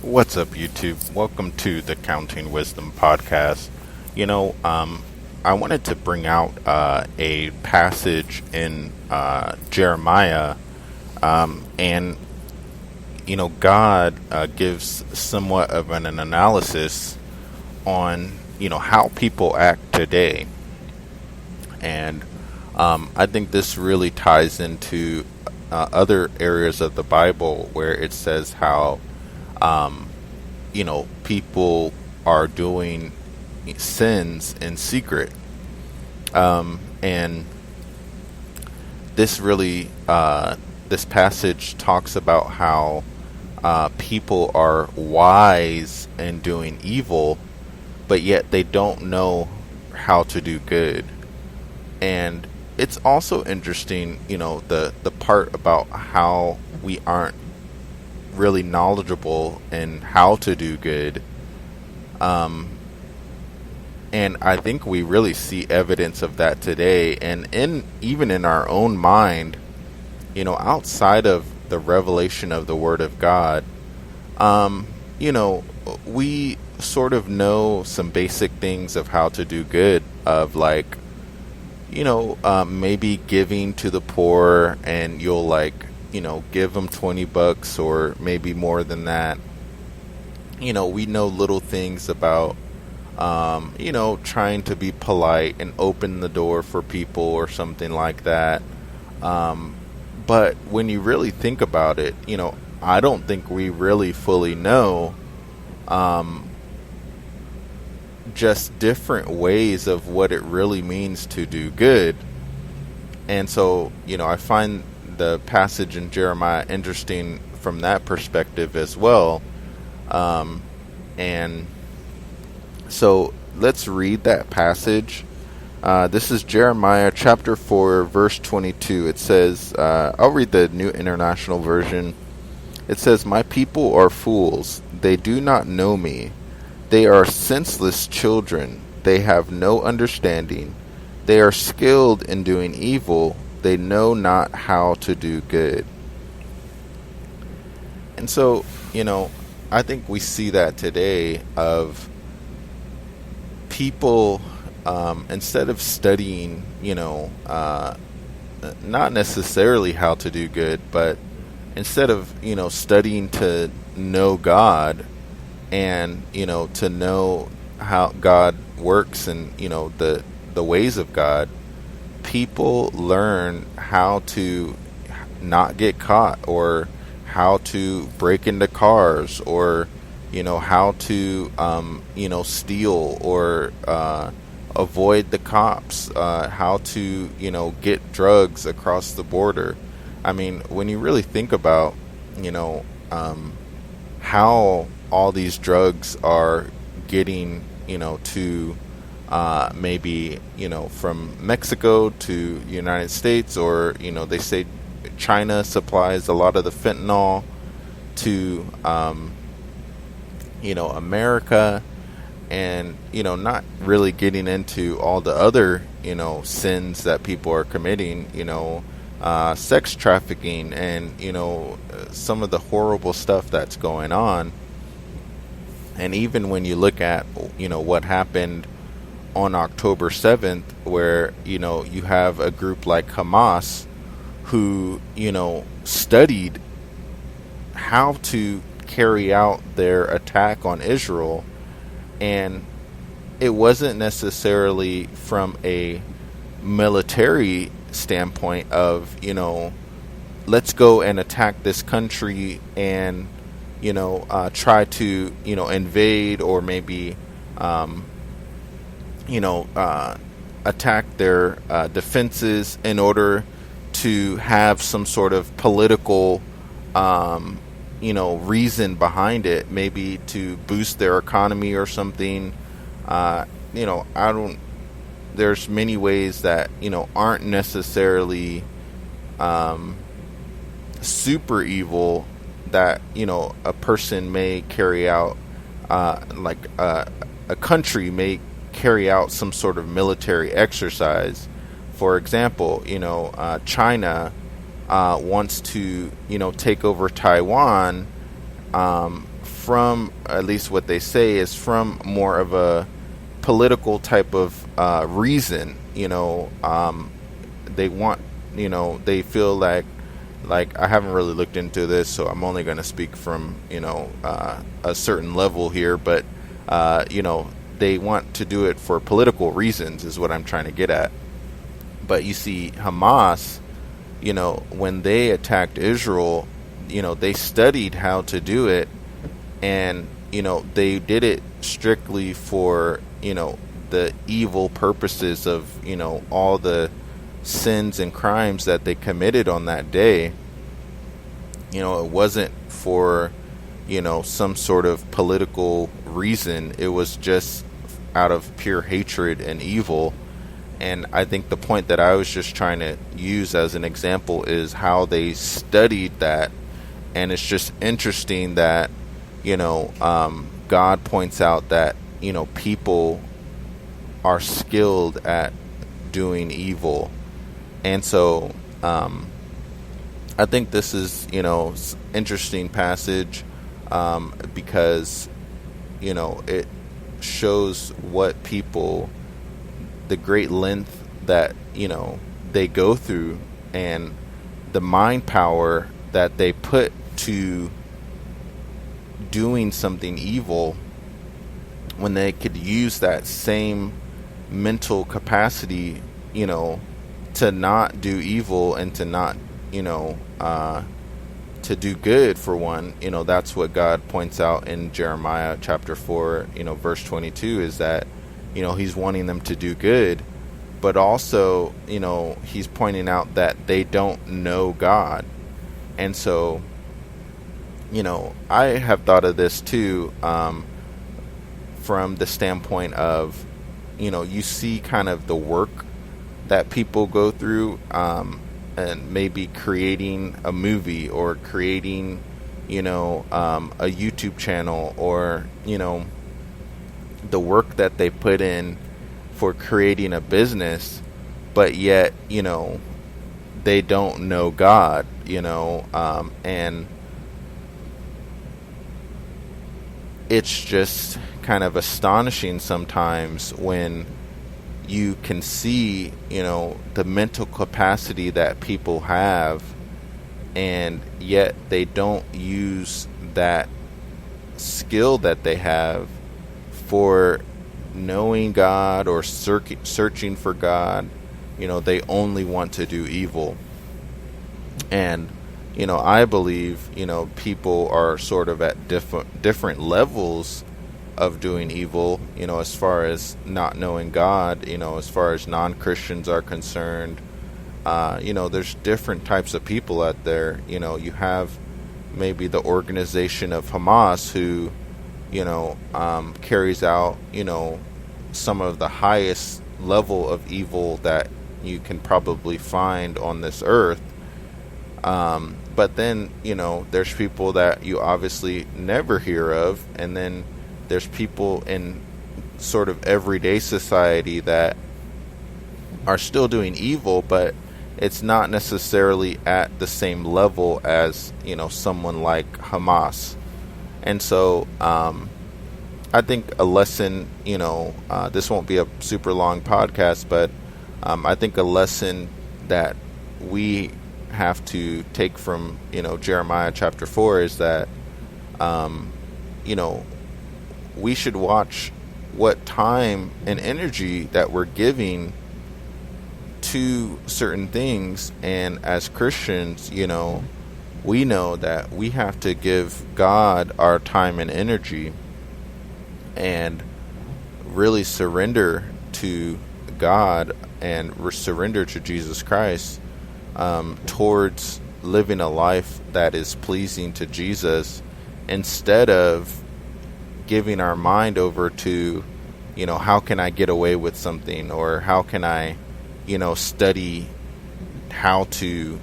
What's up, YouTube? Welcome to the Counting Wisdom podcast. I wanted to bring out a passage in Jeremiah, and God gives somewhat of an analysis on how people act today, and I think this really ties into other areas of the Bible where it says how people are doing sins in secret. And this really, this passage talks about how people are wise in doing evil, but yet they don't know how to do good. And it's also interesting, the part about how we aren't really knowledgeable in how to do good. And I think we really see evidence of that today, and even in our own mind, outside of the revelation of the Word of God. We sort of know some basic things of how to do good, of like, maybe giving to the poor, and you'll give them $20 or maybe more than that. We know little things about, trying to be polite and open the door for people or something like that. But when you really think about it, I don't think we really fully know, just different ways of what it really means to do good. And so, I find the passage in Jeremiah interesting from that perspective as well. And so let's read that passage. This is Jeremiah chapter 4, verse 22. It says, I'll read the New International Version. It says, "My people are fools. They do not know me. They are senseless children. They have no understanding. They are skilled in doing evil. They know not how to do good." And so, I think we see that today of people, instead of studying, not necessarily how to do good, but instead of, studying to know God and, to know how God works and, the ways of God, people learn how to not get caught, or how to break into cars, or how to steal, or avoid the cops, how to get drugs across the border. I mean, when you really think about how all these drugs are getting to maybe from Mexico to United States, or they say China supplies a lot of the fentanyl to America, and not really getting into all the other sins that people are committing, sex trafficking, and some of the horrible stuff that's going on. And even when you look at what happened on October 7th, where you have a group like Hamas who studied how to carry out their attack on Israel, and it wasn't necessarily from a military standpoint of let's go and attack this country and try to invade, or maybe attack their defenses in order to have some sort of political reason behind it, maybe to boost their economy or something. I don't, there's many ways that aren't necessarily super evil that a person may carry out, a country may carry out some sort of military exercise. For example, China wants to take over Taiwan from, at least what they say, is from more of a political type of reason. They want, they feel like I haven't really looked into this, so I'm only going to speak from a certain level here, but they want to do it for political reasons is what I'm trying to get at. But you see, Hamas, when they attacked Israel, they studied how to do it, and they did it strictly for the evil purposes of all the sins and crimes that they committed on that day. It wasn't for some sort of political reason. It was just out of pure hatred and evil. And I think the point that I was just trying to use as an example is how they studied that. And it's just interesting that God points out that people are skilled at doing evil. And so I think this is interesting passage because it shows what people, the great length that they go through, and the mind power that they put to doing something evil, when they could use that same mental capacity to not do evil and to not to do good. For one, that's what God points out in Jeremiah chapter 4 verse 22, is that he's wanting them to do good, but also he's pointing out that they don't know God. And so I have thought of this too, from the standpoint of you see kind of the work that people go through, and maybe creating a movie or creating a YouTube channel, or the work that they put in for creating a business, but yet they don't know God, and it's just kind of astonishing sometimes when you can see the mental capacity that people have, and yet they don't use that skill that they have for knowing God or searching for God. They only want to do evil. And I believe people are sort of at different levels of doing evil, as far as not knowing God, as far as non-Christians are concerned. There's different types of people out there. You have maybe the organization of Hamas, who carries out some of the highest level of evil that you can probably find on this earth. But then there's people that you obviously never hear of, and then there's people in sort of everyday society that are still doing evil, but it's not necessarily at the same level as someone like Hamas. And so I think a lesson, this won't be a super long podcast, but I think a lesson that we have to take from Jeremiah chapter 4 is that we should watch what time and energy that we're giving to certain things. And as Christians, we know that we have to give God our time and energy, and really surrender to God and surrender to Jesus Christ, towards living a life that is pleasing to Jesus, instead of giving our mind over to how can I get away with something, or how can I study how to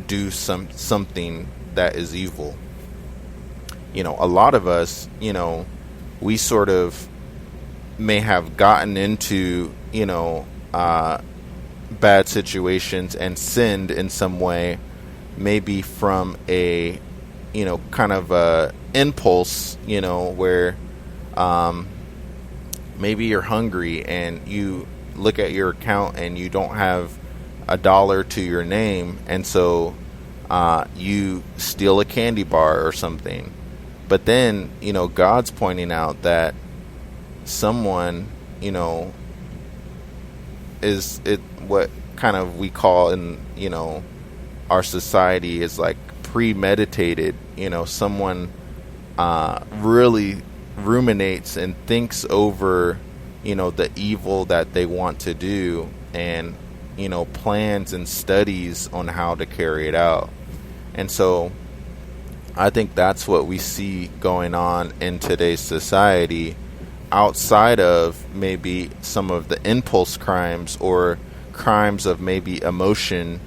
do something that is evil. A lot of us, we sort of may have gotten into bad situations and sinned in some way, maybe from a kind of a impulse, where maybe you're hungry and you look at your account and you don't have $1 to your name, and so you steal a candy bar or something. But then, God's pointing out that someone, is it what kind of we call in, our society is like premeditated. Someone really ruminates and thinks over, the evil that they want to do, and, plans and studies on how to carry it out. And so I think that's what we see going on in today's society, outside of maybe some of the impulse crimes or crimes of maybe emotion,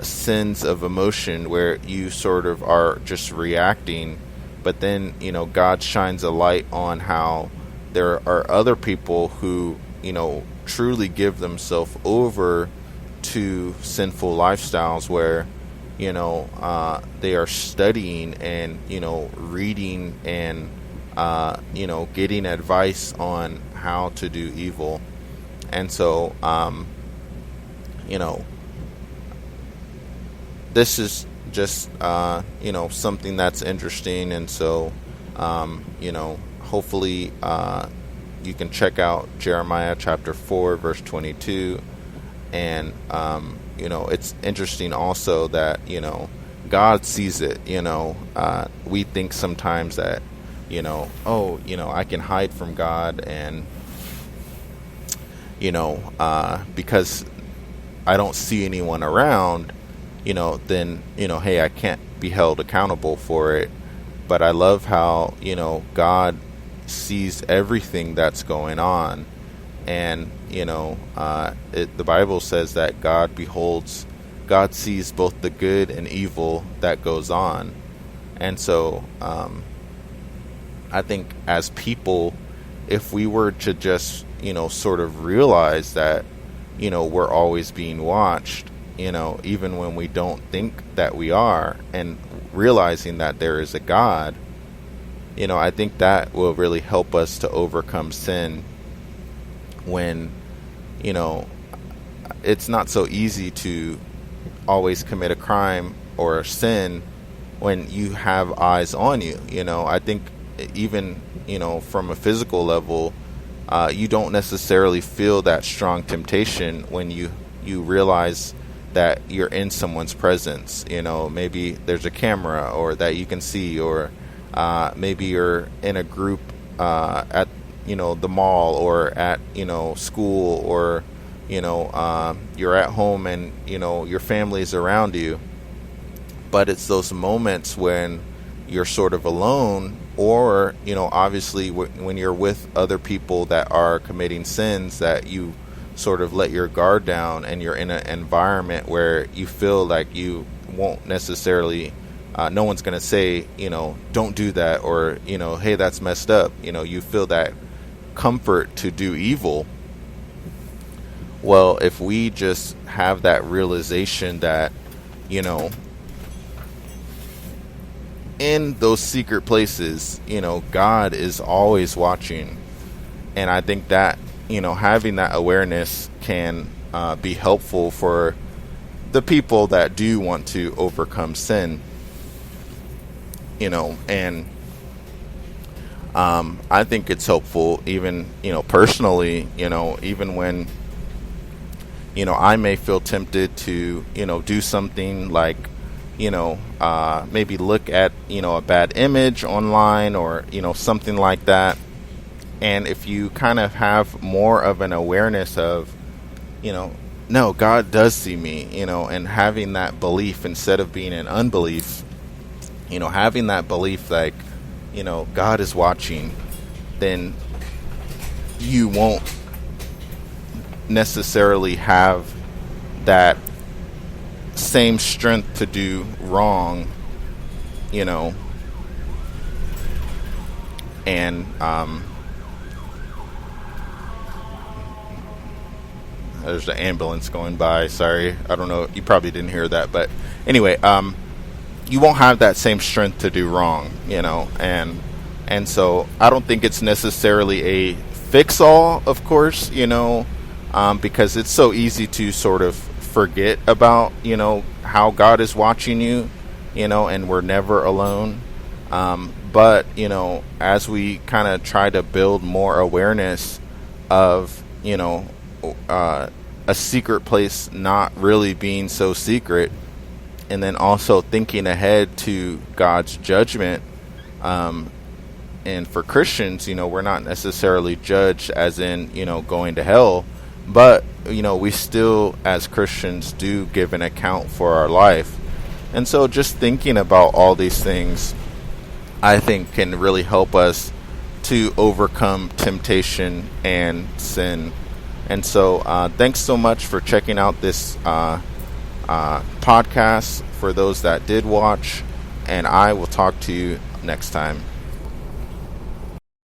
sins of emotion, where you sort of are just reacting. But then, God shines a light on how there are other people who, truly give themselves over to sinful lifestyles, where they are studying and reading and getting advice on how to do evil. And so this is just something that's interesting. And so hopefully you can check out Jeremiah chapter 4 verse 22. And it's interesting also that God sees it. We think sometimes that I can hide from God, and because I don't see anyone around, then hey, I can't be held accountable for it. But I love how God sees everything that's going on. And the Bible says that God sees both the good and evil that goes on. And so I think as people, if we were to just sort of realize that we're always being watched, even when we don't think that we are, and realizing that there is a God, I think that will really help us to overcome sin. When it's not so easy to always commit a crime or a sin when you have eyes on you. I think even from a physical level, you don't necessarily feel that strong temptation when you realize that you're in someone's presence. Maybe there's a camera or that you can see, or maybe you're in a group at the mall, or at school, or you're at home and your family's around you. But it's those moments when you're sort of alone, or obviously when you're with other people that are committing sins, that you sort of let your guard down, and you're in an environment where you feel like you won't necessarily no one's going to say don't do that, or hey, that's messed up. You feel that comfort to do evil. Well, if we just have that realization that in those secret places God is always watching, and I think that having that awareness can be helpful for the people that do want to overcome sin. And I think it's helpful, even personally, even when I may feel tempted to do something like maybe look at a bad image online, or something like that. And if you kind of have more of an awareness of no, God does see me, and having that belief instead of being in unbelief, having that belief like God is watching, then you won't necessarily have that same strength to do wrong, and there's the ambulance going by. Sorry, I don't know, you probably didn't hear that, but anyway, you won't have that same strength to do wrong, you know. And so I don't think it's necessarily a fix all, of course, you know, because it's so easy to sort of forget about, you know, how God is watching you, you know, and we're never alone. But, you know, as we kind of try to build more awareness of, you know, a secret place not really being so secret, and then also thinking ahead to God's judgment. And for Christians, you know, we're not necessarily judged as in, you know, going to hell, but, you know, we still, as Christians, do give an account for our life. And so just thinking about all these things, I think, can really help us to overcome temptation and sin. And so thanks so much for checking out this podcast, for those that did watch, and I will talk to you next time.